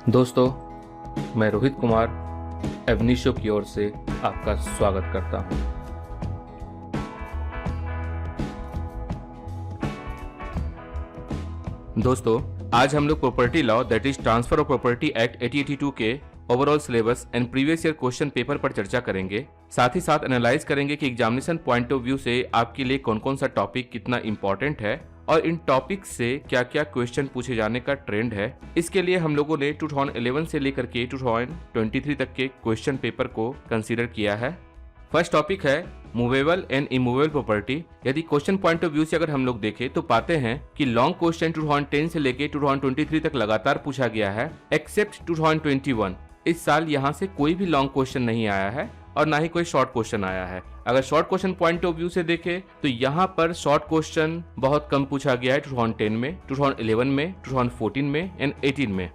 दोस्तों, मैं रोहित कुमार एवनीशो की ओर से आपका स्वागत करता हूं। दोस्तों, आज हम लोग property law that is transfer of property act 1882 के overall syllabus and previous year question paper पर चर्चा करेंगे। साथ ही साथ एनालाइज करेंगे कि एग्जामिनेशन पॉइंट ऑफ व्यू से आपके लिए कौन कौन सा टॉपिक कितना इंपॉर्टेंट है और इन टॉपिक से क्या क्या क्वेश्चन पूछे जाने का ट्रेंड है। इसके लिए हम लोगों ने 2011 से लेकर के 2023 तक के क्वेश्चन पेपर को कंसीडर किया है। फर्स्ट टॉपिक है मूवेबल एंड इमूवेबल प्रॉपर्टी। यदि क्वेश्चन पॉइंट ऑफ व्यू से अगर हम लोग देखें तो पाते हैं कि लॉन्ग क्वेश्चन 2010 से लेके 2023 तक लगातार पूछा गया है, एक्सेप्ट 2021। इस साल यहाँ से कोई भी लॉन्ग क्वेश्चन नहीं आया है और ना ही कोई शॉर्ट क्वेश्चन आया है। अगर short question point of view से देखें तो यहाँ पर शॉर्ट क्वेश्चन बहुत कम पूछा गया है 2010 में, 2011 में, 2014 में एंड 18 में।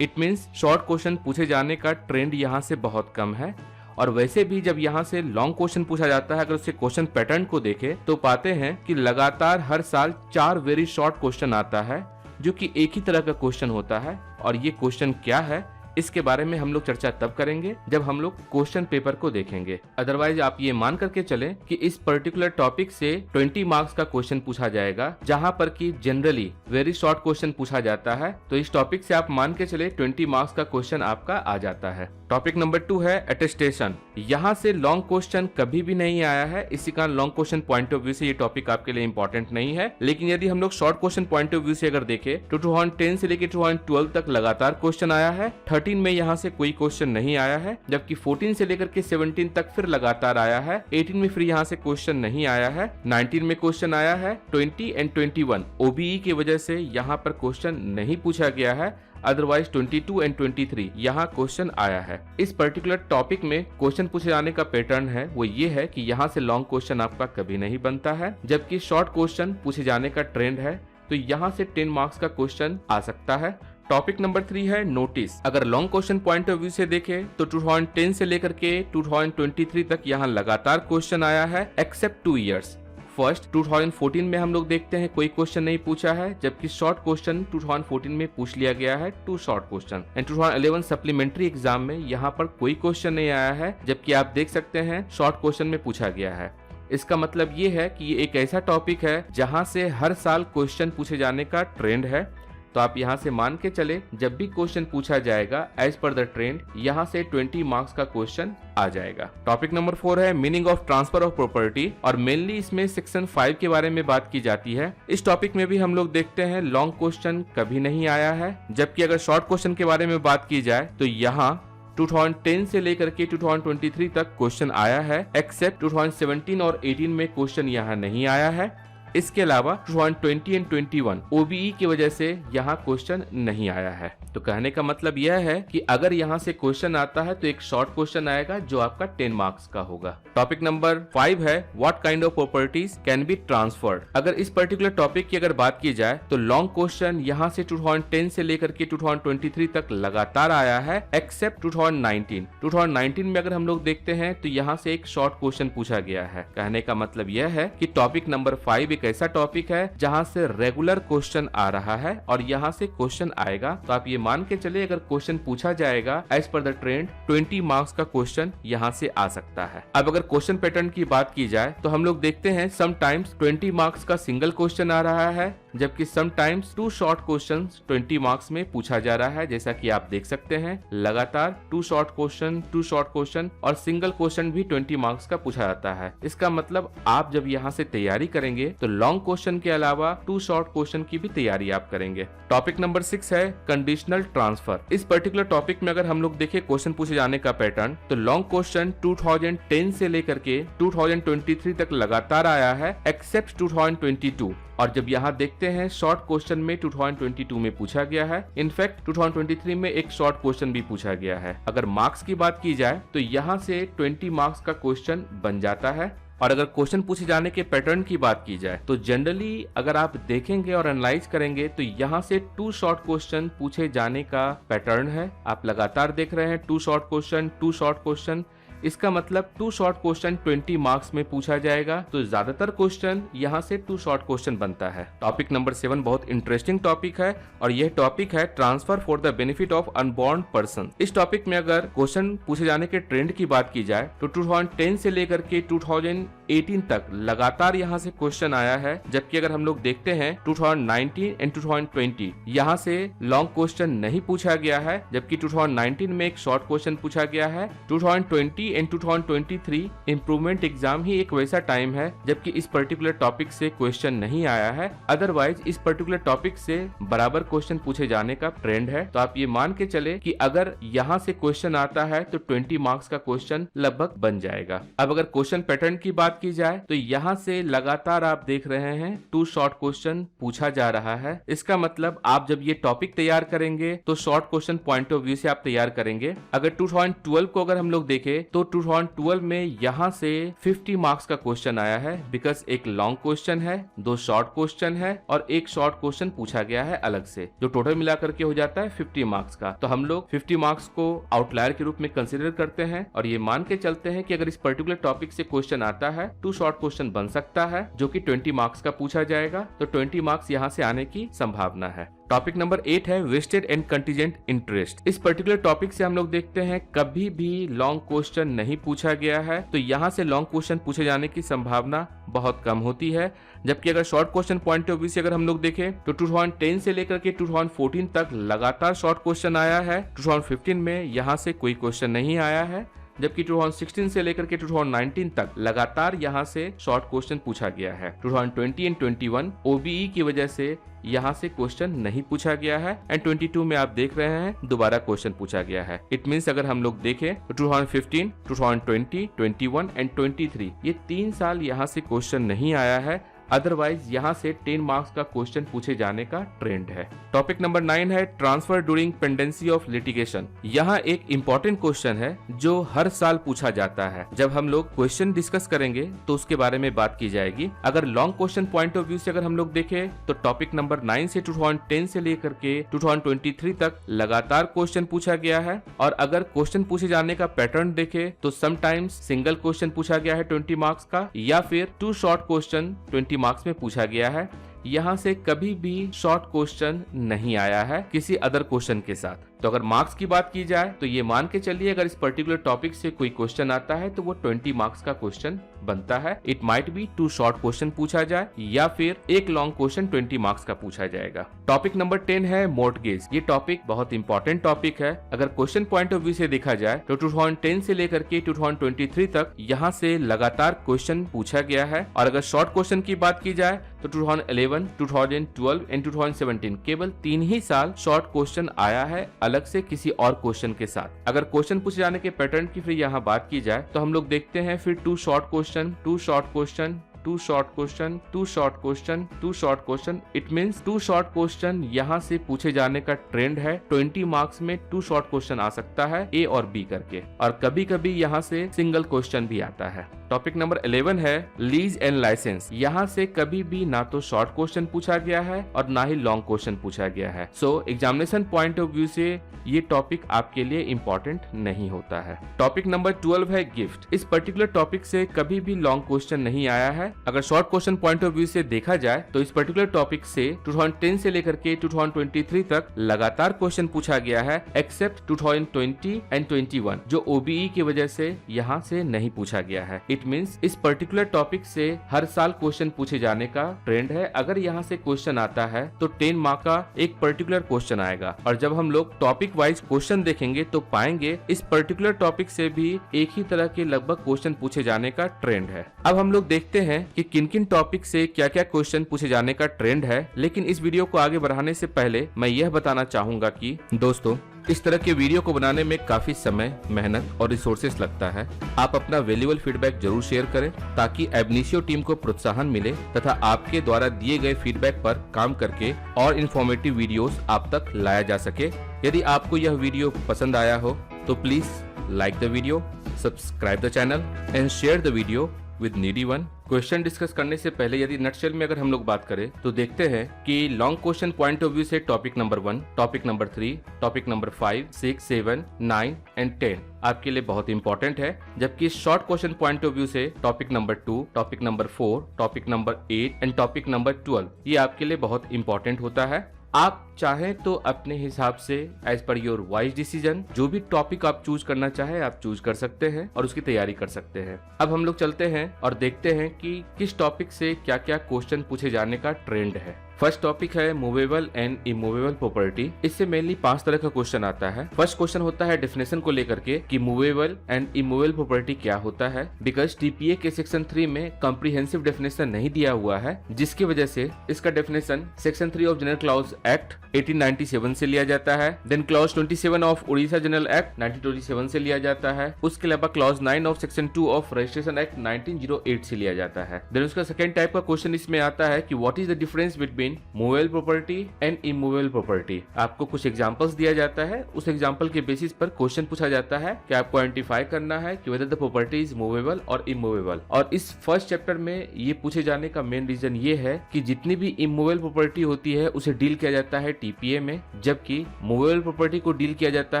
इट मीन्स शॉर्ट क्वेश्चन पूछे जाने का ट्रेंड यहाँ से बहुत कम है। और वैसे भी जब यहाँ से लॉन्ग क्वेश्चन पूछा जाता है, अगर उसके क्वेश्चन पैटर्न को देखें तो पाते हैं कि लगातार हर साल 4 वेरी शॉर्ट क्वेश्चन आता है जो कि एक ही तरह का क्वेश्चन होता है। और ये क्वेश्चन क्या है इसके बारे में हम लोग चर्चा तब करेंगे जब हम लोग क्वेश्चन पेपर को देखेंगे। अदरवाइज आप ये मान करके चलें कि इस पर्टिकुलर टॉपिक से 20 मार्क्स का क्वेश्चन पूछा जाएगा, जहां पर कि जनरली वेरी शॉर्ट क्वेश्चन पूछा जाता है। तो इस टॉपिक से आप मान के चले 20 मार्क्स का क्वेश्चन आपका आ जाता है। टॉपिक नंबर 2 है अटेस्टेशन। यहाँ से लॉन्ग क्वेश्चन कभी भी नहीं आया है, इसी कारण long question point of view से ये टॉपिक आपके लिए इंपॉर्टेंट नहीं है। लेकिन यदि हम लोग short question point of view से अगर देखें तो 2010 से लेकर 2012 तक लगातार क्वेश्चन आया है। 13 में यहाँ से कोई क्वेश्चन नहीं आया है, जबकि 14 से लेकर के 17 तक फिर लगातार आया है। 18 में फिर यहाँ से क्वेश्चन नहीं आया है। 19 में क्वेश्चन आया है। 20 एंड 21 ओबीई की वजह से यहाँ पर क्वेश्चन नहीं पूछा गया है। अदरवाइज 22 एंड 23 यहाँ क्वेश्चन आया है। इस पर्टिकुलर टॉपिक में क्वेश्चन पूछे जाने का पैटर्न है वो ये है कि यहाँ से लॉन्ग क्वेश्चन आपका कभी नहीं बनता है, जबकि शॉर्ट क्वेश्चन पूछे जाने का ट्रेंड है। तो यहाँ से 10 मार्क्स का क्वेश्चन आ सकता है। टॉपिक नंबर 3 है नोटिस। अगर long question point of view से देखें तो 2010 से लेकर के 2023 तक यहाँ लगातार क्वेश्चन आया है, एक्सेप्ट 2 इयर्स। फर्स्ट 2014 में हम लोग देखते हैं कोई क्वेश्चन नहीं पूछा है, जबकि शॉर्ट क्वेश्चन 2014 में पूछ लिया गया है, 2 short question. And 2011 supplementary exam में यहाँ पर कोई क्वेश्चन नहीं आया है, जबकि आप देख सकते हैं शॉर्ट क्वेश्चन में पूछा गया है। इसका मतलब ये है कि ये एक ऐसा टॉपिक है जहां से हर साल क्वेश्चन पूछे जाने का ट्रेंड है। तो आप यहाँ से मान के चले जब भी क्वेश्चन पूछा जाएगा एज पर द ट्रेंड यहाँ से 20 मार्क्स का क्वेश्चन आ जाएगा। टॉपिक नंबर 4 है meaning of transfer of property, और मेनली इसमें सेक्शन 5 के बारे में बात की जाती है। इस टॉपिक में भी हम लोग देखते हैं लॉन्ग क्वेश्चन कभी नहीं आया है, जबकि अगर शॉर्ट क्वेश्चन के बारे में बात की जाए तो यहाँ 2010 से लेकर के 2023 तक क्वेश्चन आया है, एक्सेप्ट 2017 और 18 में क्वेश्चन यहाँ नहीं आया है। इसके अलावा 2020 एंड 21 ओबीई की वजह से यहाँ क्वेश्चन नहीं आया है। तो कहने का मतलब यह है कि अगर यहाँ से क्वेश्चन आता है तो एक शॉर्ट क्वेश्चन आएगा जो आपका 10 मार्क्स का होगा। टॉपिक नंबर 5 है what kind of properties can be transferred. अगर इस पर्टिकुलर टॉपिक की अगर बात की जाए तो लॉन्ग क्वेश्चन यहाँ से 2010 से लेकर के 2023 तक लगातार आया है, एक्सेप्ट 2019। 2019 में अगर हम लोग देखते हैं तो यहाँ से एक शॉर्ट क्वेश्चन पूछा गया है। कहने का मतलब यह है कि टॉपिक नंबर 5 एक ऐसा टॉपिक है जहां से रेगुलर क्वेश्चन आ रहा है और यहां से क्वेश्चन आएगा। तो आप ये मान के चले अगर क्वेश्चन पूछा जाएगा as per the trend 20 marks का क्वेश्चन यहां से आ सकता है। अब अगर क्वेश्चन पैटर्न की बात की जाए तो हम लोग देखते हैं समटाइम्स 20 मार्क्स का सिंगल क्वेश्चन आ रहा है, जबकि समटाइम्स 2 शॉर्ट क्वेश्चंस 20 मार्क्स में पूछा जा रहा है। जैसा कि आप देख सकते हैं लगातार 2 शॉर्ट क्वेश्चन और सिंगल क्वेश्चन भी 20 मार्क्स का पूछा जाता है। इसका मतलब आप जब यहाँ से तैयारी करेंगे तो लॉन्ग क्वेश्चन के अलावा 2 शॉर्ट क्वेश्चन की भी तैयारी आप करेंगे। टॉपिक नंबर 6 है कंडीशनल ट्रांसफर। इस पर्टिकुलर टॉपिक में अगर हम लोग देखें क्वेश्चन पूछे जाने का पैटर्न तो लॉन्ग क्वेश्चन 2010 से लेकर के 2023 तक लगातार आया है, एक्सेप्ट 2022। और जब यहाँ देखते हैं शॉर्ट क्वेश्चन में 2022 में पूछा गया है, इनफैक्ट 2023 में एक शॉर्ट क्वेश्चन भी पूछा गया है। अगर मार्क्स की बात की जाए तो यहाँ से 20 मार्क्स का क्वेश्चन बन जाता है। और अगर क्वेश्चन पूछे जाने के पैटर्न की बात की जाए तो जनरली अगर आप देखेंगे और एनालाइज करेंगे तो यहाँ से 2 शॉर्ट क्वेश्चन पूछे जाने का पैटर्न है। आप लगातार देख रहे हैं 2 शॉर्ट क्वेश्चन इसका मतलब 2 शॉर्ट क्वेश्चन 20 मार्क्स में पूछा जाएगा, तो ज्यादातर क्वेश्चन यहाँ से 2 शॉर्ट क्वेश्चन बनता है। टॉपिक नंबर 7 बहुत इंटरेस्टिंग टॉपिक है और यह टॉपिक है transfer for the benefit of unborn person. इस टॉपिक में अगर क्वेश्चन पूछे जाने के ट्रेंड की बात की जाए तो 2010 से लेकर के 2018 तक लगातार यहाँ से क्वेश्चन आया है, जबकि अगर हम लोग देखते हैं 2019 एंड 2020 यहाँ से लॉन्ग क्वेश्चन नहीं पूछा गया है, जबकि 2019 में एक शॉर्ट क्वेश्चन पूछा गया है। 2020 एंड 2023 इम्प्रूवमेंट एग्जाम ही एक वैसा टाइम है जबकि इस पर्टिकुलर टॉपिक से क्वेश्चन नहीं आया है। अदरवाइज इस पर्टिकुलर टॉपिक से बराबर क्वेश्चन पूछे जाने का ट्रेंड है। तो आप ये मान के चले कि अगर यहाँ से क्वेश्चन आता है तो 20 मार्क्स का क्वेश्चन लगभग बन जाएगा। अब अगर क्वेश्चन पैटर्न की बात की जाए तो यहाँ से लगातार आप देख रहे हैं 2 शॉर्ट क्वेश्चन पूछा जा रहा है। इसका मतलब आप जब ये टॉपिक तैयार करेंगे तो short question point of view से आप तैयार करेंगे। अगर 2012 को अगर हम लोग देखें तो 2012 में यहाँ से 50 मार्क्स का क्वेश्चन आया है, बिकॉज एक लॉन्ग क्वेश्चन है, 2 शॉर्ट क्वेश्चन है और एक शॉर्ट क्वेश्चन पूछा गया है अलग से, जो टोटल मिलाकर के हो जाता है 50 मार्क्स का। तो हम लोग 50 मार्क्स को आउटलायर के रूप में कंसिडर करते हैं और ये मान के चलते हैं कि अगर इस पर्टिकुलर टॉपिक से क्वेश्चन आता है 2 शॉर्ट क्वेश्चन बन सकता है जो कि 20 मार्क्स का पूछा जाएगा। तो 20 मार्क्स यहाँ से आने की संभावना है। टॉपिक नंबर 8 है वेस्टेड एंड कंटीजेंट इंटरेस्ट। इस पर्टिकुलर टॉपिक से हम लोग देखते हैं कभी भी लॉन्ग क्वेश्चन नहीं पूछा गया है, तो यहाँ से लॉन्ग क्वेश्चन पूछे जाने की संभावना बहुत कम होती है। जबकि अगर short question point of view से अगर हम लोग देखें तो 2010 से लेकर के 2014 तक लगातार शॉर्ट क्वेश्चन आया है। 2015 में यहाँ से कोई क्वेश्चन नहीं आया है, जबकि 2016 से लेकर के 2019 तक लगातार यहाँ से शॉर्ट क्वेश्चन पूछा गया है। 2020 एंड 21 OBE की वजह से यहाँ से क्वेश्चन नहीं पूछा गया है एंड 22 में आप देख रहे हैं दोबारा क्वेश्चन पूछा गया है। इट मीन्स अगर हम लोग देखें तो 2015, 2020, 21 एंड 23 ये 3 साल यहाँ से क्वेश्चन नहीं आया है। अदरवाइज यहाँ से 10 मार्क्स का क्वेश्चन पूछे जाने का ट्रेंड है। टॉपिक नंबर 9 है transfer during pendency of litigation. यहाँ एक इम्पोर्टेंट क्वेश्चन है जो हर साल पूछा जाता है। जब हम लोग क्वेश्चन डिस्कस करेंगे तो उसके बारे में बात की जाएगी। अगर long question point of view से अगर हम लोग देखें तो टॉपिक नंबर 9 से 2010 से लेकर के 2023 तक लगातार क्वेश्चन पूछा गया है। और अगर क्वेश्चन पूछे जाने का पैटर्न देखे तो समटाइम्स सिंगल क्वेश्चन पूछा गया है 20 मार्क्स का, या फिर 2 शॉर्ट क्वेश्चन 20 मार्क्स में पूछा गया है। यहाँ से कभी भी शॉर्ट क्वेश्चन नहीं आया है किसी अदर क्वेश्चन के साथ। तो अगर मार्क्स की बात की जाए तो ये मान के चलिए अगर इस पर्टिकुलर टॉपिक से कोई क्वेश्चन आता है तो वो 20 मार्क्स का क्वेश्चन बनता है। It might be 2 short question पूछा जाए या फिर एक लॉन्ग क्वेश्चन 20 मार्क्स का पूछा जाएगा। टॉपिक नंबर 10 है मॉर्टगेज। ये टॉपिक बहुत इंपॉर्टेंट टॉपिक है। अगर क्वेश्चन पॉइंट ऑफ व्यू से देखा जाए तो 2010 से लेकर के 2023 तक यहाँ से लगातार क्वेश्चन पूछा गया है। और अगर शॉर्ट क्वेश्चन की बात की जाए तो 2011, 2012 एंड 2017 केवल 3 ही साल शॉर्ट क्वेश्चन आया है अलग से किसी और क्वेश्चन के साथ। अगर क्वेश्चन पूछे जाने के पैटर्न की फिर यहाँ बात की जाए तो हम लोग देखते हैं फिर 2 short question, 2 short question, 2 short question, 2 short question, 2 short question. It means 2 short question यहाँ से पूछे जाने का ट्रेंड है। 20 मार्क्स में 2 शॉर्ट क्वेश्चन आ सकता है A और B करके, और कभी कभी यहाँ से सिंगल क्वेश्चन भी आता है। टॉपिक नंबर 11 है लीज एंड लाइसेंस। यहाँ से कभी भी ना तो शॉर्ट क्वेश्चन पूछा गया है और ना ही लॉन्ग क्वेश्चन पूछा गया है। सो एग्जामिनेशन पॉइंट ऑफ व्यू से ये टॉपिक आपके लिए इम्पोर्टेंट नहीं होता है। टॉपिक नंबर 12 है गिफ्ट। इस पर्टिकुलर टॉपिक से कभी भी लॉन्ग क्वेश्चन नहीं आया है। अगर short question point of view से देखा जाए तो इस पर्टिकुलर टॉपिक से 2010 से लेकर के 2023 तक लगातार क्वेश्चन पूछा गया है, एक्सेप्ट 2020 एंड 21 जो OBE की वजह से यहाँ से नहीं पूछा गया है। इट मींस इस पर्टिकुलर टॉपिक से हर साल क्वेश्चन पूछे जाने का ट्रेंड है। अगर यहाँ से क्वेश्चन आता है तो 10 मार्क का एक पर्टिकुलर क्वेश्चन आएगा। और जब हम लोग टॉपिक वाइज क्वेश्चन देखेंगे तो पाएंगे इस पर्टिकुलर टॉपिक से भी एक ही तरह के लगभग क्वेश्चन पूछे जाने का ट्रेंड है। अब हम लोग देखते हैं कि किन किन टॉपिक से क्या क्या क्वेश्चन पूछे जाने का ट्रेंड है। लेकिन इस वीडियो को आगे बढ़ाने से पहले मैं यह बताना चाहूंगा कि दोस्तों इस तरह के वीडियो को बनाने में काफी समय, मेहनत और रिसोर्सेस लगता है। आप अपना वैल्यूएबल फीडबैक जरूर शेयर करें ताकि एबनिशियो टीम को प्रोत्साहन मिले तथा आपके द्वारा दिए गए फीडबैक पर काम करके और इन्फॉर्मेटिव वीडियोस आप तक लाया जा सके। यदि आपको यह वीडियो पसंद आया हो तो please like the video, subscribe the channel and share the video with needy one. Question discuss करने से पहले यदि नटशेल में अगर हम लोग बात करें तो देखते हैं कि long question point of view से topic number 1, topic number 3, topic number 5, 6, 7, 9 and 10 आपके लिए बहुत इंपॉर्टेंट है, जबकि short question point of view से topic number 2, topic number 4, topic number 8 and topic number 12 ये आपके लिए बहुत इंपॉर्टेंट होता है। आप चाहें तो अपने हिसाब से as per your wise decision जो भी टॉपिक आप चूज करना चाहे आप चूज कर सकते हैं और उसकी तैयारी कर सकते हैं। अब हम लोग चलते हैं और देखते हैं कि किस टॉपिक से क्या क्या क्वेश्चन पूछे जाने का ट्रेंड है। फर्स्ट टॉपिक है मूवेबल एंड इमूवेबल प्रॉपर्टी। इससे मेनली 5 तरह का क्वेश्चन आता है। फर्स्ट क्वेश्चन होता है डेफिनेशन को लेकर के कि मूवेबल एंड इमूवेबल प्रॉपर्टी क्या होता है, बिकॉज टीपीए के सेक्शन 3 में कॉम्प्रिहेंसिव डेफिनेशन नहीं दिया हुआ है, जिसकी वजह से इसका definition section 3 of general clause act 1897 से लिया जाता है। Then clause 27 of Orissa general act 1927 से लिया जाता है। उसके अलावा clause 9 of section 2 of registration act 1908 से लिया जाता है। देन उसका सेकंड टाइप का क्वेश्चन इसमें आता है कि what is the difference between movable property and immovable property. आपको कुछ एग्जांपल्स दिया जाता है, उस एग्जांपल के बेसिस पर क्वेश्चन पूछा जाता है कि आपको आइडेंटिफाई करना है कि whether the property is movable और इमूवेबल। और इस फर्स्ट चैप्टर में ये पूछे जाने का मेन रीजन ये है कि जितनी भी इमूवेबल प्रॉपर्टी होती है उसे डील किया जाता है टीपीए में, जबकि मूवेबल प्रॉपर्टी को डील किया जाता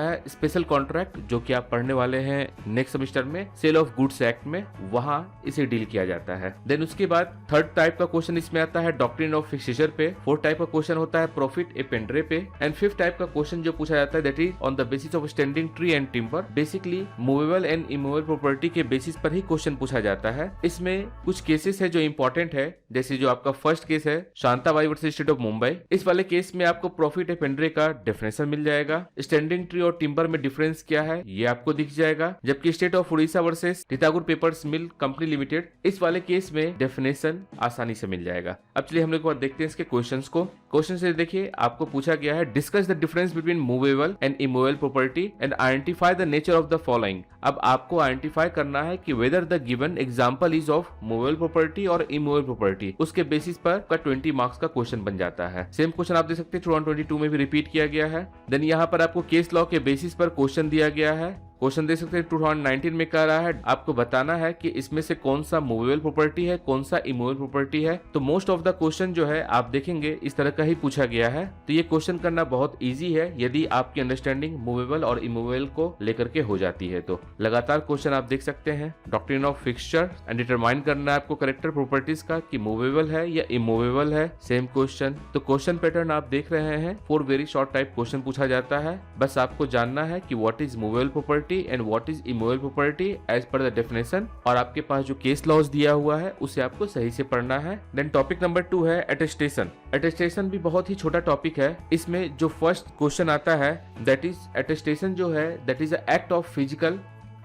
है स्पेशल कॉन्ट्रैक्ट जो कि आप पढ़ने वाले हैं नेक्स्ट सेमेस्टर में सेल ऑफ गुड्स एक्ट में, वहां इसे डील किया जाता है। देन उसके बाद थर्ड टाइप का क्वेश्चन इसमें आता है डॉक्ट्रिन ऑफ फिक्सेचर पे। फोर्थ टाइप का क्वेश्चन होता है प्रॉफिट ए पेंड्रे पे। एंड फिफ्थ टाइप का क्वेश्चन जो पूछा जाता है that is on the basis of standing tree and timber. Basically movable and immovable property के बेसिस पर ही क्वेश्चन पूछा जाता है। इसमें कुछ केसेस है जो इंपॉर्टेंट है, जैसे जो आपका फर्स्ट केस है Shantabai versus state of Mumbai. इस वाले केस में आपको प्रॉफिट ए पेंड्रे का डेफिनेशन मिल जाएगा, स्टैंडिंग ट्री और टिम्बर में डिफरेंस क्या है ये आपको दिख जाएगा, जबकि state of Orissa versus Titagur papers mill company limited इस वाले केस में डेफिनेशन आसानी से मिल जाएगा। अब चलिए हम लोग एक बार देखते हैं इसके क्वेश्चंस को। क्वेश्चन से देखिए आपको पूछा गया है discuss the difference between movable and immovable property and identify the nature of the following. अब आपको आइडेंटिफाई करना है कि whether the given example is of movable property और इमूवेबल प्रॉपर्टी। उसके बेसिस पर का 20 मार्क्स का क्वेश्चन बन जाता है। सेम क्वेश्चन आप देख सकते हैं 2022 में भी रिपीट किया गया है। देन यहाँ पर आपको केस लॉ के बेसिस पर क्वेश्चन दिया गया है। क्वेश्चन देख सकते हैं 2019 में कह रहा है आपको बताना है कि इसमें से कौन सा मूवेबल प्रॉपर्टी है कौन सा इमूवेबल प्रॉपर्टी है। तो मोस्ट ऑफ द क्वेश्चन जो है आप देखेंगे इस तरह का ही पूछा गया है। तो ये क्वेश्चन करना बहुत इजी है यदि आपकी अंडरस्टैंडिंग मूवेबल और इमूवेबल को लेकर के हो जाती है। तो लगातार क्वेश्चन आप देख सकते हैं doctrine of fixture and determine करना है आपको करेक्टर प्रॉपर्टीज का कि मूवेबल है या इमूवेबल है। Same question. तो क्वेश्चन पैटर्न आप देख रहे हैं 4 वेरी शॉर्ट टाइप क्वेश्चन पूछा जाता है। बस आपको जानना है कि what is movable property and what is immovable property as per the definition, और आपके पास जो केस लॉज दिया हुआ है उसे आपको सही से पढ़ना है। देन टॉपिक नंबर 2 है अटेस्टेशन। अटेस्टेशन भी बहुत ही छोटा टॉपिक है। इसमें जो फर्स्ट क्वेश्चन आता है दैट इज अटेस्टेशन जो है that is act of physical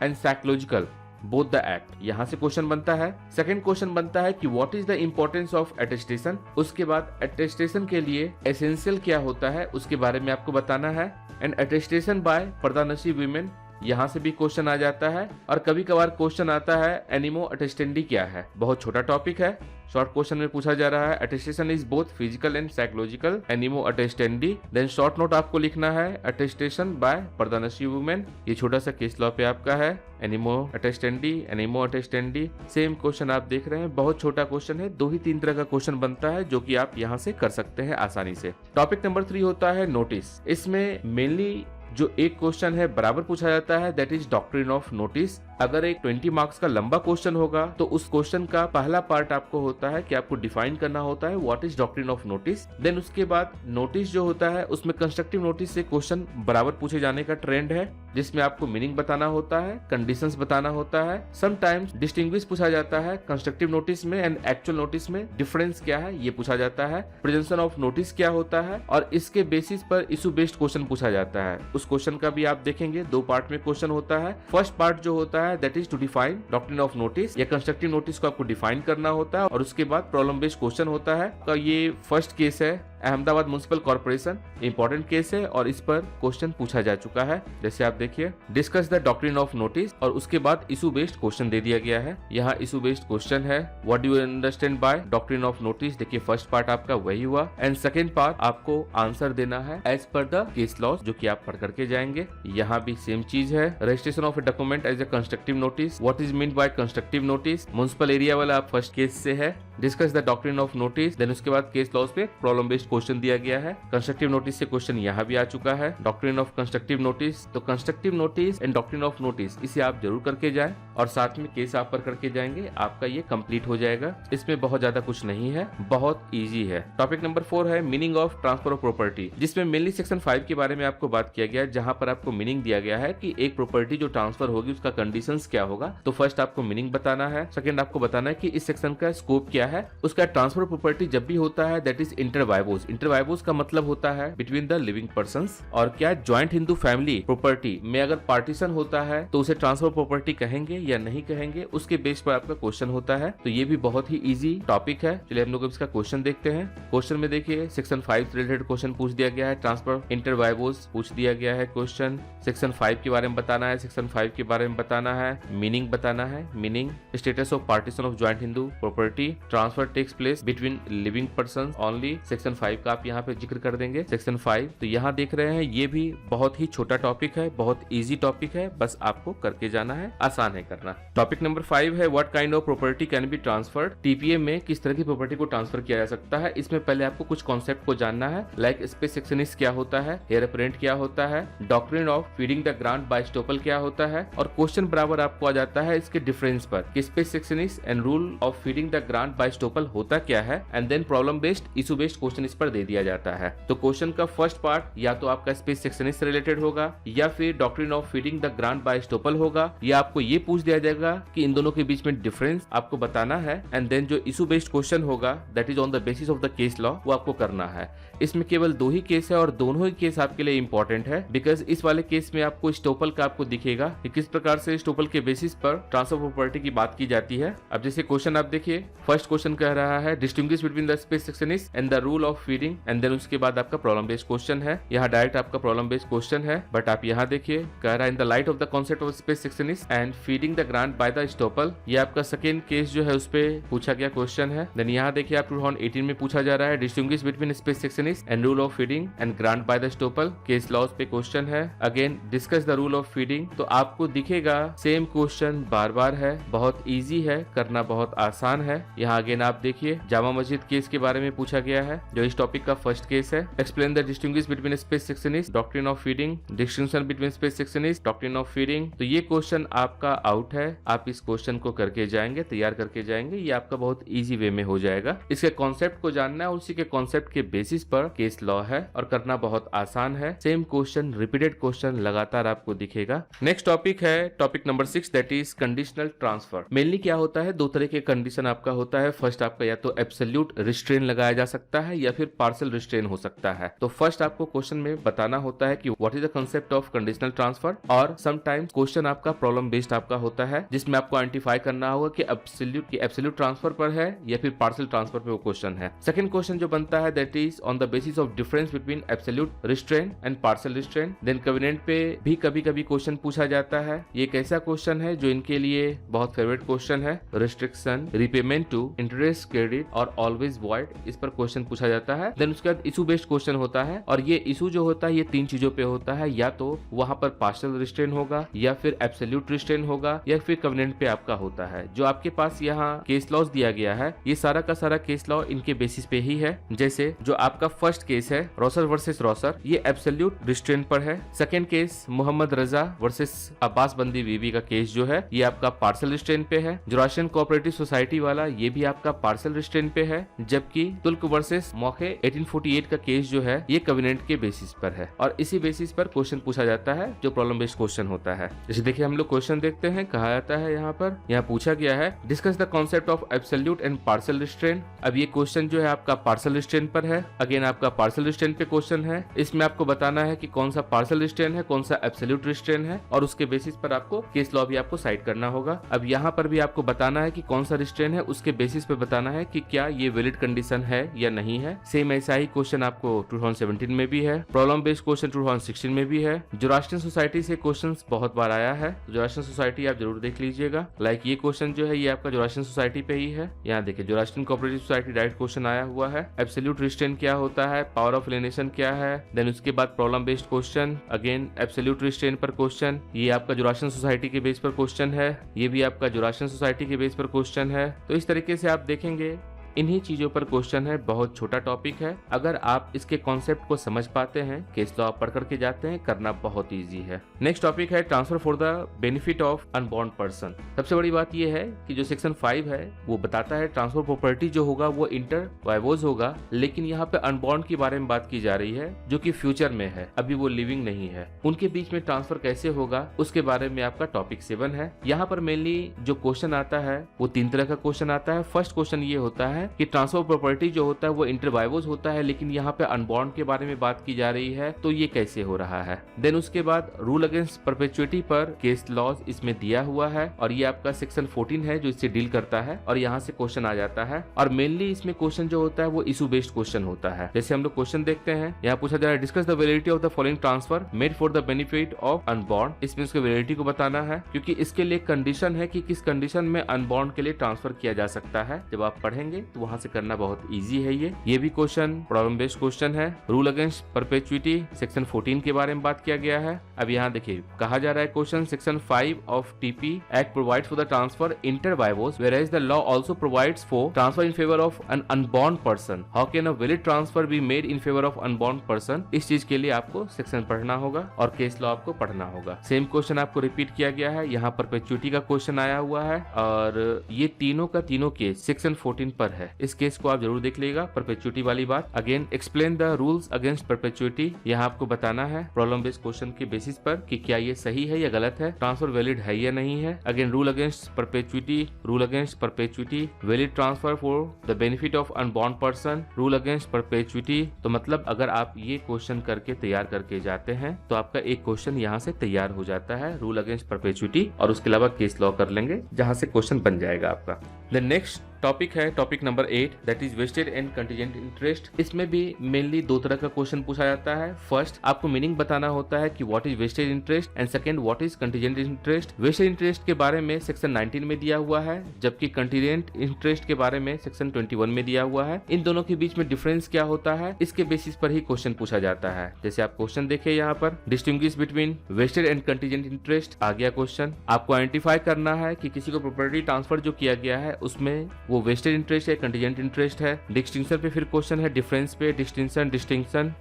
and psychological both the act. यहाँ से क्वेश्चन बनता है। सेकंड क्वेश्चन बनता है कि what is the importance of attestation. उसके बाद अटेस्टेशन के लिए एसेंशियल क्या होता है उसके बारे में आपको बताना है। एंड अटेस्टेशन बाय पर्दानशी वीमेन, यहाँ से भी क्वेश्चन आ जाता है। और कभी कभार क्वेश्चन आता है एनिमो अटेस्टेंडी क्या है। बहुत छोटा टॉपिक है, शॉर्ट क्वेश्चन में पूछा जा रहा है attestation is both physical and psychological animo attestandi. Then short note आपको लिखना है अटेस्टेशन बाय पर्दानशी वुमेन। ये छोटा सा केस लॉ पे आपका है एनिमो अटेस्टेंडी। सेम क्वेश्चन आप देख रहे हैं, बहुत छोटा क्वेश्चन है, 2 ही 3 तरह का क्वेश्चन बनता है जो कि आप यहाँ से कर सकते हैं आसानी से। टॉपिक नंबर 3 होता है नोटिस। इसमें मेनली जो एक क्वेश्चन है बराबर पूछा जाता है that is doctrine of notice. अगर एक 20 मार्क्स का लंबा क्वेश्चन होगा तो उस क्वेश्चन का पहला पार्ट आपको होता है कि आपको डिफाइन करना होता है what is doctrine of notice. Then उसके बाद नोटिस जो होता है उसमें कंस्ट्रक्टिव नोटिस से क्वेश्चन बराबर पूछे जाने का ट्रेंड है, जिसमें आपको मीनिंग बताना होता है, कंडीशंस बताना होता है। समटाइम्स डिस्टिंग्विश पूछा जाता है कंस्ट्रक्टिव नोटिस में एंड एक्चुअल नोटिस में डिफरेंस क्या है ये पूछा जाता है। प्रेजेंशन ऑफ नोटिस क्या होता है और इसके बेसिस पर इशू बेस्ड क्वेश्चन पूछा जाता है। उस क्वेश्चन का भी आप देखेंगे 2 पार्ट में क्वेश्चन होता है। फर्स्ट पार्ट जो होता है that is to define doctrine of notice या कंस्ट्रक्टिव नोटिस को आपको डिफाइन करना होता है, और उसके बाद प्रॉब्लम बेस्ड क्वेश्चन होता है। तो ये फर्स्ट केस है Ahmedabad municipal corporation important case है और इस पर क्वेश्चन पूछा जा चुका है। जैसे आप देखिए discuss the doctrine of notice और उसके बाद इशू बेस्ड क्वेश्चन दे दिया गया है। यहाँ इशू बेस्ड क्वेश्चन है what do you understand by doctrine of notice. देखिए फर्स्ट पार्ट आपका वही हुआ एंड सेकंड पार्ट आपको आंसर देना है as per the case law जो कि आप पढ़ करके जाएंगे। यहाँ भी सेम चीज है registration of a document as a constructive notice, what is mean by constructive notice. Municipal area वाला आप फर्स्ट केस से है। Discuss the doctrine of notice, then उसके बाद केस लॉज पे प्रॉब्लम बेस्ड क्वेश्चन दिया गया है। कंस्ट्रक्टिव नोटिस से क्वेश्चन यहाँ भी आ चुका है। डॉक्ट्रिन ऑफ कंस्ट्रक्टिव नोटिस, तो constructive notice and doctrine of notice इसे आप जरूर करके जाएं और साथ में केस आप पर करके जाएंगे, आपका ये कंप्लीट हो जाएगा। इसमें बहुत ज्यादा कुछ नहीं है, बहुत इजी है। टॉपिक नंबर 4 है meaning of transfer of property, जिसमें मेनली सेक्शन 5 के बारे में आपको बात किया गया है, जहां पर आपको मीनिंग दिया गया है कि एक प्रॉपर्टी जो ट्रांसफर होगी उसका कंडीशंस क्या होगा। तो फर्स्ट आपको मीनिंग बताना है, सेकंड आपको बताना है कि इस सेक्शन का स्कोप क्या है। उसका ट्रांसफर प्रॉपर्टी जब भी होता है दैट इज इंटर वाइवोस। इंटर वाइवोस का मतलब होता है बिटवीन द लिविंग पर्संस। और क्या ज्वाइंट हिंदू फैमिली प्रॉपर्टी में अगर पार्टीशन होता है तो उसे ट्रांसफर प्रॉपर्टी कहेंगे या नहीं कहेंगे, उसके बेस पर आपका क्वेश्चन होता है। तो ये भी बहुत ही इजी टॉपिक है। चलिए हम लोग इसका क्वेश्चन देखते हैं। क्वेश्चन में देखिए सेक्शन 5 से रिलेटेड क्वेश्चन पूछ दिया गया है, ट्रांसफर इंटर वाइवोस पूछ दिया गया है क्वेश्चन। सेक्शन 5 के बारे में बताना है, सेक्शन 5 के बारे में बताना है, मीनिंग बताना है, meaning status of partition of joint Hindu property, transfer takes place between living person only. Section 5 का आप यहाँ पे जिक्र कर देंगे। सेक्शन 5 तो यहाँ देख रहे हैं ये भी बहुत ही छोटा टॉपिक है, बहुत इजी टॉपिक है, बस आपको करके जाना है, आसान है करना। टॉपिक नंबर 5 है what kind of property can be transferred. TPA में किस तरह की प्रॉपर्टी को ट्रांसफर किया जा सकता है। इसमें पहले आपको कुछ कॉन्सेप्ट को जानना है, लाइक स्पेस सेक्शनिस्ट क्या होता है, हेयर अपेरेंट क्या होता है, doctrine of feeding the grant by estoppel क्या होता है। और क्वेश्चन बराबर आपको आ जाता है इसके डिफरेंस पर कि spes successionis and rule of feeding the grant by estoppel होता क्या है, and then problem based issue based question इस पर दे दिया जाता है। तो क्वेश्चन का फर्स्ट पार्ट या तो आपका स्पेस सेक्शनिस्ट से रिलेटेड होगा या फिर doctrine of feeding the grant by estoppel होगा, या आपको ये पूछ दिया जाएगा कि इन दोनों के बीच में डिफरेंस आपको बताना है। एंड देन जो इशू बेस्ड क्वेश्चन होगा that is on the basis of the case law, वो आपको करना है। इसमें केवल 2 ही केस है और दोनों ही केस आपके लिए इंपॉर्टेंट है, बिकॉज इस वाले केस में आपको स्टोपल का आपको दिखेगा कि किस प्रकार से स्टोपल के बेसिस पर ट्रांसफर प्रॉपर्टी की बात की जाती है। अब जैसे क्वेश्चन आप देखिए, फर्स्ट क्वेश्चन कह रहा है distinguish between the spes successionis and the rule of feeding, and then उसके बाद आपका प्रॉब्लम बेस्ड क्वेश्चन है। यहाँ डायरेक्ट आपका प्रॉब्लम बेस्ड क्वेश्चन है, बट आप यहाँ देखिए कह रहा है in the light of the concept of spes successionis and feeding the grant by the estoppel. ये आपका सेकंड केस जो है उस पे पूछा गया क्वेश्चन है। देन यहाँ देखिए आप 2018 में पूछा जा रहा है distinguish between spes successionis and rule of feeding and grant by the estoppel. Case laws पे क्वेश्चन है। Again discuss the rule of feeding, तो आपको दिखेगा सेम क्वेश्चन बार बार है, बहुत इजी है, करना बहुत आसान है। यहाँ अगेन आप देखिए जामा मस्जिद केस के बारे में पूछा गया है जो इस टॉपिक का फर्स्ट केस है। Explain the distinguish between spes successionis, doctrine of feeding, distinction between spes successionis, doctrine of feeding. तो ये क्वेश्चन आपका आउट है, आप इस क्वेश्चन को करके जाएंगे, तैयार करके जाएंगे, ये आपका बहुत इजी वे में हो जाएगा। इसके कॉन्सेप्ट को जानना है, उसी के कॉन्सेप्ट के बेसिस पर केस लॉ है और करना बहुत आसान है। सेम क्वेश्चन, रिपीटेड क्वेश्चन लगातार आपको दिखेगा। नेक्स्ट टॉपिक है topic number 6 that is conditional transfer. Mainly क्या होता है, 2 तरह के कंडीशन आपका होता है। फर्स्ट आपका या तो एब्सोल्यूट रिस्ट्रेन लगाया जा सकता है या फिर पार्शियल रिस्ट्रेन हो सकता है। तो फर्स्ट आपको क्वेश्चन में बताना होता है कि what is the concept of conditional transfer, और समटाइम्स क्वेश्चन आपका प्रॉब्लम बेस्ड आपका होता है जिसमें आपको आइडेंटिफाई करना होगा कि एब्सोल्यूट ट्रांसफर पर है या फिर पार्शियल ट्रांसफर पे वो क्वेश्चन है। सेकंड क्वेश्चन जो बनता है that is on the basis of difference between absolute restraint and partial restraint. Then covenant पे भी कभी कभी क्वेश्चन पूछा जाता है। ये एक ऐसा क्वेश्चन है जो इनके लिए बहुत फेवरेट क्वेश्चन है। Restriction, repayment to, interest, credit और ऑलवेज वॉइड, इस पर क्वेश्चन पूछा जाता है। देन उसके बाद इशू बेस्ड क्वेश्चन होता है और ये इशू जो होता है ये 3 चीजों पे होता है, या तो वहां पर पार्शियल रिस्ट्रेन होगा या फिर एब्सोल्यूट रिस्ट्रेन होगा या फिर कवेनेंट पे आपका होता है। जो आपके पास यहाँ केस लॉज दिया गया है ये सारा का सारा केस लॉ इनके बेसिस पे ही है। जैसे जो आपका फर्स्ट केस है रोसर वर्सेस रोसर, ये एब्सोल्यूट रिस्ट्रेन पर है। सेकंड केस मोहम्मद रजा वर्सेस अब्बास बंदी बीबी का केस जो है ये आपका पार्शियल रिस्ट्रेन पे है। जोराशियन कोऑपरेटिव सोसाइटी वाला ये भी आपका पार्शियल रिस्ट्रेन पे है, जबकि तुल्क वर्सेस मौके 1848 का केस जो है ये कवेनेंट के बेसिस पर है और इसी बेसिस पर क्वेश्चन पूछा जाता है जो प्रॉब्लम बेस्ड क्वेश्चन होता है। जैसे देखिए हम लोग क्वेश्चन देखते हैं हैं, कहा जाता है यहाँ पूछा गया है discuss the concept of absolute and partial restraint. अब ये क्वेश्चन जो है आपका पार्शियल रिस्ट्रेंट पर है। अगेन आपका पार्शियल रिस्ट्रेंट पे क्वेश्चन है। इसमें आपको बताना है कि कौन सा पार्शियल रिस्ट्रेंट है, कौन सा एब्सोल्यूट रिस्ट्रेंट है, और उसके बेसिस पर आपको केस लॉ भी आपको साइड करना होगा। अब यहाँ पर भी आपको बताना है कि कौन सा रिस्ट्रेंट है, उसके बेसिस पे बताना है कि क्या ये वैलिड कंडीशन है या नहीं है। सेम ऐसा ही क्वेश्चन आपको 2017 में भी है। प्रॉब्लम बेस्ड क्वेश्चन 2016 में भी है। जोरास्ट्रियन सोसाइटी से क्वेश्चंस बहुत बार आया है, जोरास्ट्रियन सोसाइटी आप जरूर देख लीजिएगा। लाइक ये क्वेश्चन जो है ये आपका जोरास्ट्रियन सोसाइटी पे ही है। यहाँ देखिए Zoroastrian cooperative society direct question आया हुआ है। एब्सोल्यूट रिस्ट्रेंट क्या होता है, पावर ऑफ एलिनेशन क्या है, देन उसके बाद problem based question, again absolute restraint पर क्वेश्चन, ये आपका जोरास्ट्रियन सोसाइटी के बेस पर क्वेश्चन है, ये भी आपका जोरास्ट्रियन सोसाइटी के बेस पर क्वेश्चन है। तो इस तरीके से आप देखेंगे इन्हीं चीजों पर क्वेश्चन है। बहुत छोटा टॉपिक है, अगर आप इसके कॉन्सेप्ट को समझ पाते हैं, केस लॉ पढ़ करके जाते हैं, करना बहुत इजी है। नेक्स्ट टॉपिक है transfer for the benefit of unborn person. सबसे बड़ी बात यह है कि जो सेक्शन 5 है वो बताता है ट्रांसफर प्रॉपर्टी जो होगा वो इंटर वाइवोज होगा, लेकिन यहाँ पे अनबॉर्न के बारे में बात की जा रही है जो कि फ्यूचर में है, अभी वो लिविंग नहीं है। उनके बीच में ट्रांसफर कैसे होगा उसके बारे में आपका टॉपिक 7 है। यहाँ पर मेनली जो क्वेश्चन आता है वो 3 तरह का क्वेश्चन आता है। फर्स्ट क्वेश्चन ये होता है कि ट्रांसफर प्रॉपर्टी जो होता है वो इंटरवाइवोज होता है, लेकिन यहाँ पे अनबॉर्न के बारे में बात की जा रही है, तो ये कैसे हो रहा है। देन उसके बाद रूल अगेंस्ट परपेचुइटी पर केस लॉज इसमें दिया हुआ है, और ये आपका सेक्शन 14 है जो इससे डील करता है, और यहाँ से क्वेश्चन आ जाता है। और मेनली इसमें क्वेश्चन जो होता है वो इशू बेस्ड क्वेश्चन होता है। जैसे हम लोग क्वेश्चन देखते हैं, यहाँ पूछा जा रहा है discuss the validity of the following transfer made for the benefit of unborn. इसमें उसके वैलिडिटी को बताना है, क्योंकि इसके लिए कंडीशन है कि किस कंडीशन में अनबॉर्न के लिए ट्रांसफर किया जा सकता है। जब आप पढ़ेंगे तो वहां से करना बहुत इजी है। ये भी क्वेश्चन प्रॉब्लम बेस्ड क्वेश्चन है। रूल अगेंस्ट परपेचुइटी सेक्शन 14 के बारे में बात किया गया है। अब यहाँ देखिए कहा जा रहा है question section 5 of TP act provides for the transfer inter vivos whereas the law also provides for transfer in favour of an unborn person. How can a valid transfer be made in favour of unborn person. इस चीज के लिए आपको section पढ़ना होगा और case law आपको पढ़ना होगा। सेम क्वेश्चन आपको रिपीट किया गया है, यहाँ परपेचुइटी का क्वेश्चन आया हुआ है, और ये तीनों का तीनों केस सेक्शन 14 पर है। इस केस को आप जरूर देख लीजिएगा। परपेचुइटी वाली बात, again explain the rules against perpetuity, यहाँ आपको बताना है प्रॉब्लम बेस्ड क्वेश्चन के बेसिस पर कि क्या ये सही है या गलत है, ट्रांसफर वैलिड है या नहीं है। Again rule against perpetuity valid transfer for the benefit of unborn person, rule against perpetuity. तो मतलब अगर आप ये क्वेश्चन करके तैयार करके जाते हैं तो आपका एक क्वेश्चन यहाँ से तैयार हो जाता है रूल अगेंस्ट परपेचुइटी, और उसके अलावा केस लॉ कर लेंगे जहाँ से क्वेश्चन बन जाएगा आपका। द नेक्स्ट टॉपिक है topic number 8 that is vested and contingent interest. इसमें भी मेनली 2 तरह का क्वेश्चन पूछा जाता है। फर्स्ट आपको मीनिंग बताना होता है कि what is vested interest, and second what is contingent interest. Vested interest के बारे में सेक्शन 19 में दिया हुआ है, जबकि कंटीजेंट इंटरेस्ट के बारे में सेक्शन 21 में दिया हुआ है। इन दोनों के बीच में डिफरेंस क्या होता है, इसके बेसिस पर ही क्वेश्चन पूछा जाता है। जैसे आप क्वेश्चन देखिए यहाँ पर distinguish between vested and contingent interest आ गया क्वेश्चन। आपको आइडेंटिफाई करना है कि किसी को प्रॉपर्टी ट्रांसफर जो किया गया है उसमें वो वेस्टेड इंटरेस्ट है, कंटीजेंट इंटरेस्ट है। डिस्टिंक्शन पे फिर क्वेश्चन है, डिफरेंस पे डिस्टिंक्शन, डिस्टिंक्शन।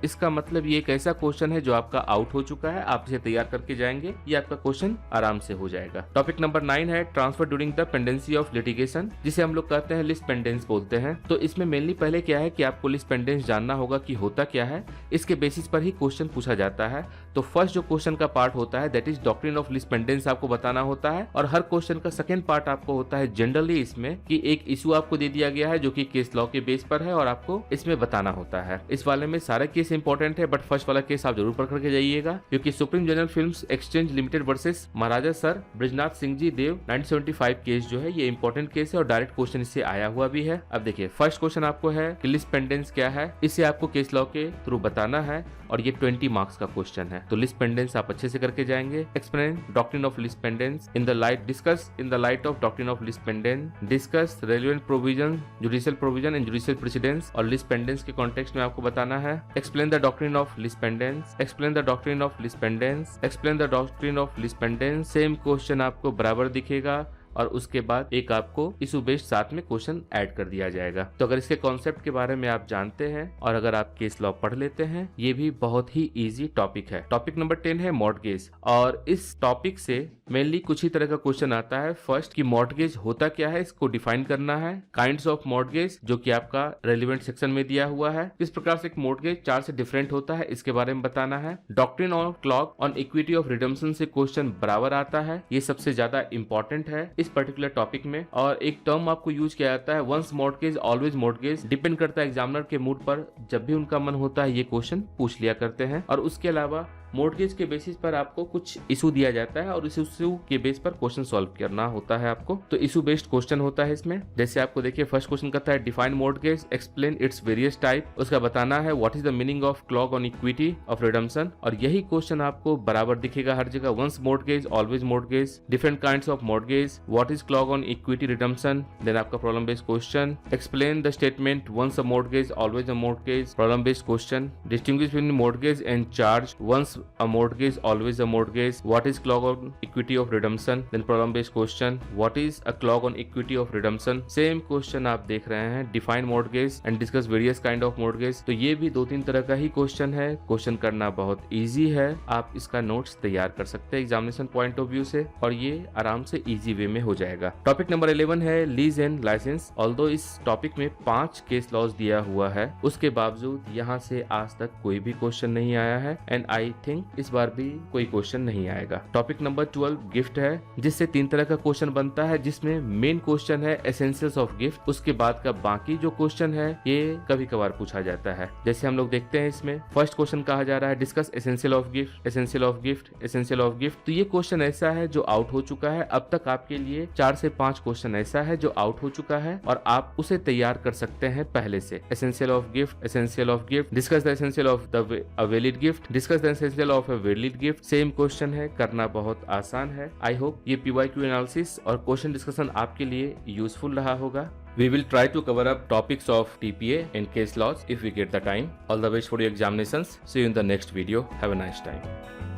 इसका मतलब ये एक ऐसा क्वेश्चन है जो आपका आउट हो चुका है, आप इसे तैयार करके जाएंगे, ये आपका क्वेश्चन आराम से हो जाएगा। टॉपिक नंबर 9 है transfer during the pendency of litigation, जिसे हम लोग कहते हैं लिस्ट पेंडेंस बोलते हैं। तो इसमें मेनली पहले क्या है कि आपको लिस्ट पेंडेंस जानना होगा कि होता क्या है, इसके बेसिस पर ही क्वेश्चन पूछा जाता है। तो फर्स्ट जो क्वेश्चन का पार्ट होता है that is doctrine of list pendens आपको बताना होता है, और हर क्वेश्चन का सेकंड पार्ट आपको होता है जनरली इसमें कि एक इशू आपको दे दिया गया है जो कि केस लॉ के बेस पर है और आपको इसमें बताना होता है। इस वाले में सारे केस इंपॉर्टेंट है, बट फर्स्ट वाला केस आप जरूर पढ़ करके जाइएगा, क्योंकि supreme general films exchange limited versus Maharaja sir Brijnath Singh ji Deo 1975 case जो है ये इंपॉर्टेंट केस है और डायरेक्ट क्वेश्चन इससे आया हुआ भी है। अब देखिए फर्स्ट क्वेश्चन आपको है कि लिस्ट पेंडेंस क्या है, इसे आपको केस लॉ के थ्रू बताना है, और ये 20 मार्क्स का क्वेश्चन है। तो लिस्ट पेंडेंस आप अच्छे से करके जाएंगे। Explain doctrine of list pendens in the light, discuss in the light of doctrine of list pendens, discuss relevant provision, judicial provision and judicial precedence, और लिस्ट पेंडेंस के कॉन्टेक्स्ट में आपको बताना है। Explain the doctrine of list pendens, explain the doctrine of list pendens, explain the doctrine of list pendens. Same question आपको बराबर दिखेगा और उसके बाद एक आपको इशू बेस्ड साथ में क्वेश्चन ऐड कर दिया जाएगा। तो अगर इसके कॉन्सेप्ट के बारे में आप जानते हैं और अगर आप केस लॉ पढ़ लेते हैं, ये भी बहुत ही इजी टॉपिक है। टॉपिक नंबर 10 है मॉर्टगेज, और इस टॉपिक से मेनली कुछ ही तरह का क्वेश्चन आता है। फर्स्ट कि मॉर्टगेज होता क्या है, इसको डिफाइन करना है। काइंड्स ऑफ मॉर्टगेज जो कि आपका रेलिवेंट सेक्शन में दिया हुआ है, किस प्रकार से एक मॉर्टगेज 4 से डिफरेंट होता है इसके बारे में बताना है। Doctrine of clog on equity of redemption से क्वेश्चन बराबर आता है, ये सबसे ज्यादा इंपॉर्टेंट है इस पर्टिकुलर टॉपिक में। और एक टर्म आपको यूज किया जाता है, once mortgage always mortgage, depend करता है एग्जामिनर के मूड पर, जब भी उनका मन होता है ये क्वेश्चन पूछ लिया करते हैं। और उसके अलावा मॉर्टगेज के बेसिस पर आपको कुछ इशू दिया जाता है और इस इशू के बेस पर क्वेश्चन सॉल्व करना होता है आपको। तो इशू बेस्ड क्वेश्चन होता है इसमें। जैसे आपको देखिए फर्स्ट क्वेश्चन कहता है define mortgage, explain its various type. उसका बताना है what is the meaning of clog on equity of redemption, और यही क्वेश्चन आपको बराबर दिखेगा हर जगह। Once mortgage always mortgage, different kinds of mortgage, what is clog on equity redemption, then आपका problem based question, explain the statement once a mortgage always a mortgage, problem based question, distinguish between mortgage and charge, once a mortgage always a mortgage, what is clock on equity of redemption, then problem based question, what is a clock on equity of redemption, same question आप देख रहे हैं, define mortgage and discuss various kind of mortgage। तो ये भी 2-3 तरह का ही question है, क्वेश्चन करना बहुत इजी है, आप इसका नोट्स तैयार कर सकते हैं एग्जामिनेशन पॉइंट ऑफ व्यू से, और ये आराम से इजी वे में हो जाएगा। टॉपिक नंबर 11 है लीज एंड लाइसेंस। ऑल्दो इस टॉपिक में 5 केस लॉज दिया हुआ है, उसके बावजूद यहाँ से आज तक कोई भी क्वेश्चन नहीं आया है, एंड आई थिंक इस बार भी कोई क्वेश्चन नहीं आएगा। टॉपिक नंबर 12 गिफ्ट है, जिससे 3 तरह का क्वेश्चन बनता है, जिसमें मेन क्वेश्चन है एसेंशियल्स ऑफ गिफ्ट, उसके बाद का बाकी जो क्वेश्चन है ये कभी कभार पूछा जाता है। जैसे हम लोग देखते हैं इसमें फर्स्ट क्वेश्चन कहा जा रहा है discuss essential of gift, essential of gift, essential of gift. तो ये क्वेश्चन ऐसा है जो आउट हो चुका है। अब तक आपके लिए 4 से 5 क्वेश्चन ऐसा है जो आउट हो चुका है और आप उसे तैयार कर सकते हैं पहले से। Essential of gift, essential of gift, discuss the essential of the valid gift, discuss the essential of a valid gift, same question है, करना बहुत आसान है। आई होप ये PYQ एनालिसिस और क्वेश्चन डिस्कशन आपके लिए यूजफुल रहा होगा। We will try to cover up topics of TPA and case laws if we get the time. All the best for your examinations. See you in the next video. Have a nice time.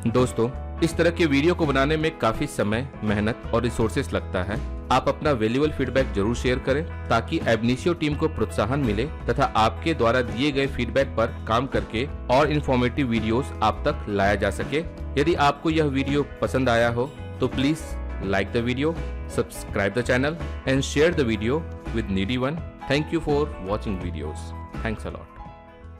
दोस्तों, इस तरह के video को बनाने में काफी समय, मेहनत और रिसोर्सेस लगता है। आप अपना वैल्यूएबल फीडबैक जरूर शेयर करें ताकि एबनिशियो टीम को प्रोत्साहन मिले तथा आपके द्वारा दिए गए फीडबैक पर काम करके और इन्फॉर्मेटिव वीडियोस आप तक लाया जा सके। यदि आपको यह वीडियो पसंद आया हो तो please like the video, subscribe the channel and share the video with needy one. Thank you for watching videos. Thanks a lot.